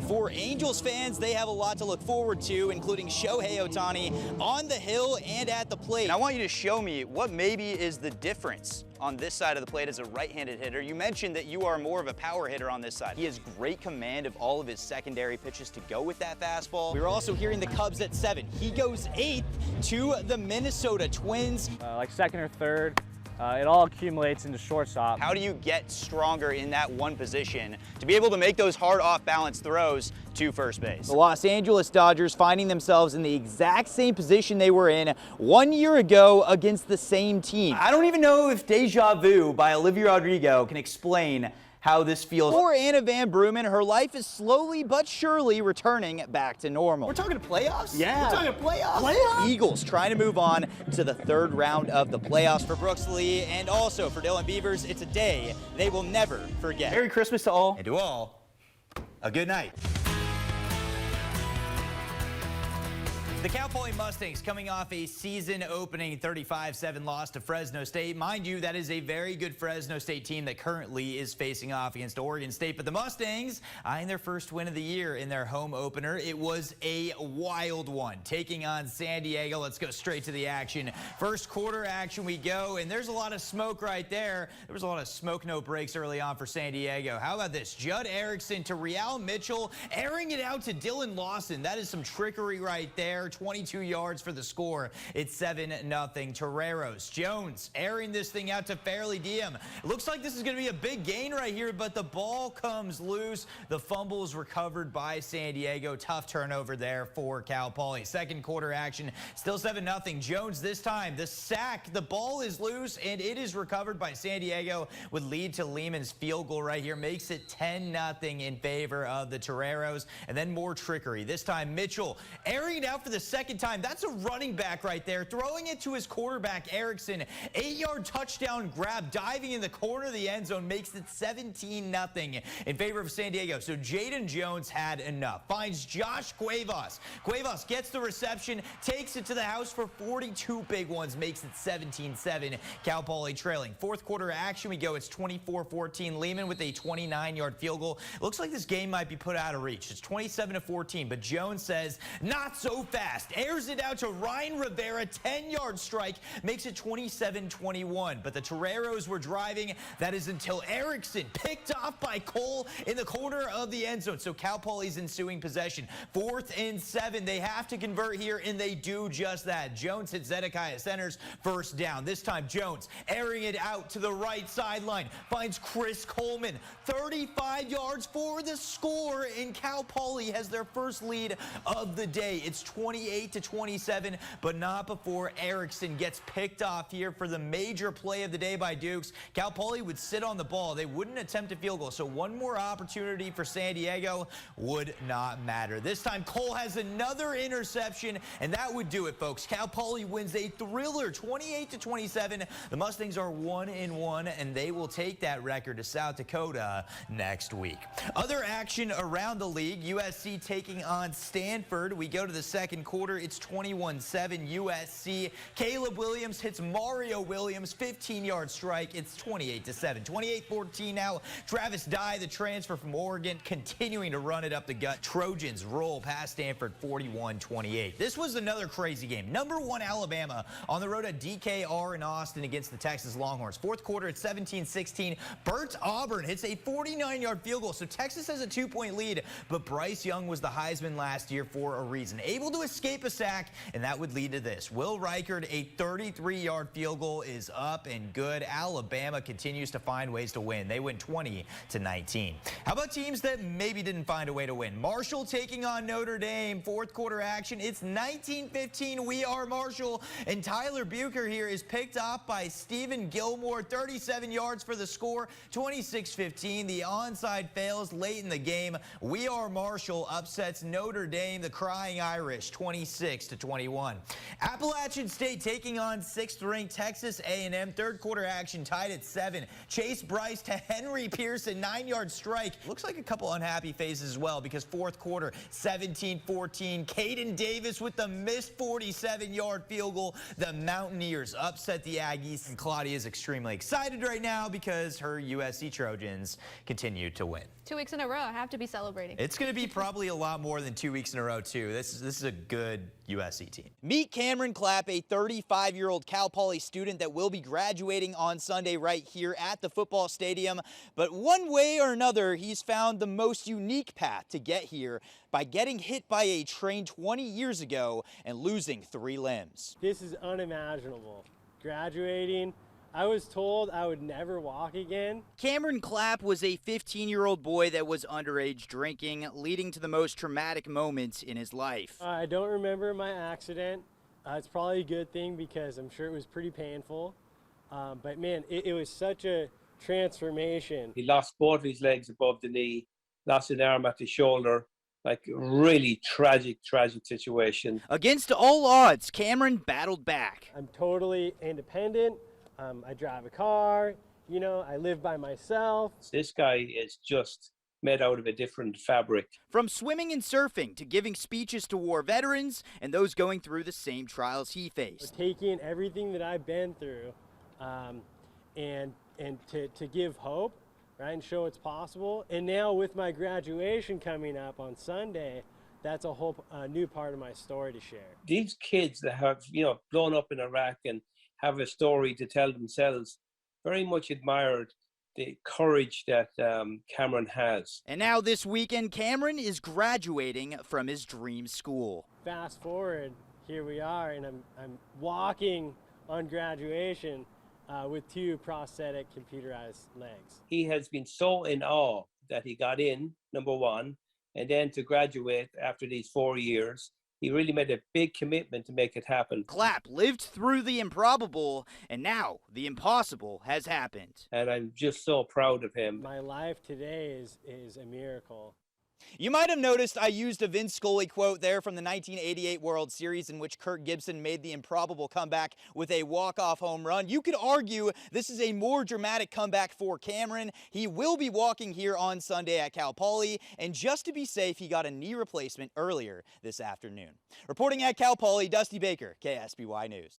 For Angels fans, they have a lot to look forward to, including Shohei Ohtani on the hill and at the plate. And I want you to show me what maybe is the difference on this side of the plate as a right-handed hitter. You mentioned that you are more of a power hitter on this side. He has great command of all of his secondary pitches to go with that fastball. We were also hearing the Cubs at 7. He goes 8th to the Minnesota Twins. Like second or third. It all accumulates into shortstop. How do you get stronger in that one position to be able to make those hard off-balance throws to first base? The Los Angeles Dodgers finding themselves in the exact same position they were in 1 year ago against the same team. I don't even know if Deja Vu by Olivia Rodrigo can explain how this feels. For Anna Van Broomen, her life is slowly but surely returning back to normal. We're talking playoffs? Yeah. We're talking playoffs? Eagles trying to move on to the 3rd round of the playoffs for Brooks Lee, and also for Dylan Beavers. It's a day they will never forget. Merry Christmas to all. And to all, a good night. The Cal Poly Mustangs coming off a season-opening 35-7 loss to Fresno State. Mind you, that is a very good Fresno State team that currently is facing off against Oregon State. But the Mustangs eyeing their first win of the year in their home opener. It was a wild one, taking on San Diego. Let's go straight to the action. First quarter action we go, and there's a lot of smoke right there. There was a lot of smoke, no breaks early on for San Diego. How about this? Judd Erickson to Real Mitchell, airing it out to Dylan Lawson. That is some trickery right there. 22 yards for the score. It's 7-0 Toreros. Jones airing this thing out to Fairleigh Diem. It looks like this is going to be a big gain right here, but the ball comes loose. The fumble is recovered by San Diego. Tough turnover there for Cal Poly. Second quarter action, still 7-0. Jones this time, the sack. The ball is loose, and it is recovered by San Diego. Would lead to Lehman's field goal right here. Makes it 10-0 in favor of the Toreros. And then more trickery. This time, Mitchell airing it out for the second time. That's a running back right there, throwing it to his quarterback Erickson. 8-yard touchdown grab, diving in the corner of the end zone, makes it 17-0 in favor of San Diego. So Jaden Jones had enough. Finds Josh Cuevas. Cuevas gets the reception, takes it to the house for 42 big ones, makes it 17-7. Cal Poly trailing. Fourth quarter action we go. It's 24-14. Lehman with a 29-yard field goal. Looks like this game might be put out of reach. It's 27-14, but Jones says, not so fast. Airs it out to Ryan Rivera, 10-yard strike, makes it 27-21. But the Toreros were driving. That is until Erickson picked off by Cole in the corner of the end zone. So Cal Poly's ensuing possession. 4th and 7. They have to convert here, and they do just that. Jones hits Zedekiah Centers, first down. This time Jones airing it out to the right sideline. Finds Chris Coleman, 35 yards for the score, and Cal Poly has their first lead of the day. It's 28-27, but not before Erickson gets picked off here for the major play of the day by Dukes. Cal Poly would sit on the ball. They wouldn't attempt a field goal, so one more opportunity for San Diego would not matter. This time Cole has another interception, and that would do it, folks. Cal Poly wins a thriller, 28-27. The Mustangs are 1-1, and they will take that record to South Dakota next week. Other action around the league, USC taking on Stanford. We go to the second quarter. It's 21-7 USC. Caleb Williams hits Mario Williams, 15-yard strike. It's 28-7. 28-14 now. Travis Dye, the transfer from Oregon, continuing to run it up the gut. Trojans roll past Stanford 41-28. This was another crazy game. Number 1 Alabama on the road at DKR in Austin against the Texas Longhorns. Fourth quarter at 17-16. Bert Auburn hits a 49-yard field goal. So Texas has a 2-point lead, but Bryce Young was the Heisman last year for a reason. Able to escape a sack, and that would lead to this. Will Reichard, a 33-yard field goal, is up and good. Alabama continues to find ways to win. They win 20-19. How about teams that maybe didn't find a way to win? Marshall taking on Notre Dame. Fourth quarter action. It's 19-15. We are Marshall, and Tyler Bucher here is picked off by Stephen Gilmore. 37 yards for the score. 26-15. The onside fails late in the game. We are Marshall upsets Notre Dame, the Crying Irish, 26-21. Appalachian State taking on 6th-ranked Texas A&M. Third quarter action tied at 7. Chase Bryce to Henry Pearson, 9-yard strike. Looks like a couple unhappy faces as well, because fourth quarter, 17-14. Caden Davis with the missed 47-yard field goal. The Mountaineers upset the Aggies, and Claudia is extremely excited right now because her USC Trojans continue to win. 2 weeks in a row. I have to be celebrating. It's going to be probably a lot more than 2 weeks in a row, too. This is a good USC team. Meet Cameron Clapp, a 35-year-old Cal Poly student that will be graduating on Sunday right here at the football stadium. But one way or another, he's found the most unique path to get here by getting hit by a train 20 years ago and losing 3 limbs. This is unimaginable. Graduating, I was told I would never walk again. Cameron Clapp was a 15-year-old boy that was underage drinking, leading to the most traumatic moments in his life. I don't remember my accident. It's probably a good thing because I'm sure it was pretty painful. But man, it was such a transformation. He lost both of his legs above the knee, lost an arm at the shoulder. Like, really tragic situation. Against all odds, Cameron battled back. I'm totally independent. I drive a car, you know, I live by myself. This guy is just made out of a different fabric. From swimming and surfing to giving speeches to war veterans and those going through the same trials he faced. Taking everything that I've been through and to give hope, right, and show it's possible. And now with my graduation coming up on Sunday, that's a whole new part of my story to share. These kids that have, you know, blown up in Iraq and have a story to tell themselves, very much admired the courage that Cameron has. And now this weekend, Cameron is graduating from his dream school. Fast forward, here we are, and I'm walking on graduation with 2 prosthetic computerized legs. He has been so in awe that he got in, number one, and then to graduate after these 4 years. He really made a big commitment to make it happen. Clapp lived through the improbable, and now the impossible has happened. And I'm just so proud of him. My life today is a miracle. You might have noticed I used a Vince Scully quote there from the 1988 World Series in which Kirk Gibson made the improbable comeback with a walk-off home run. You could argue this is a more dramatic comeback for Cameron. He will be walking here on Sunday at Cal Poly, and just to be safe, he got a knee replacement earlier this afternoon. Reporting at Cal Poly, Dusty Baker, KSBY News.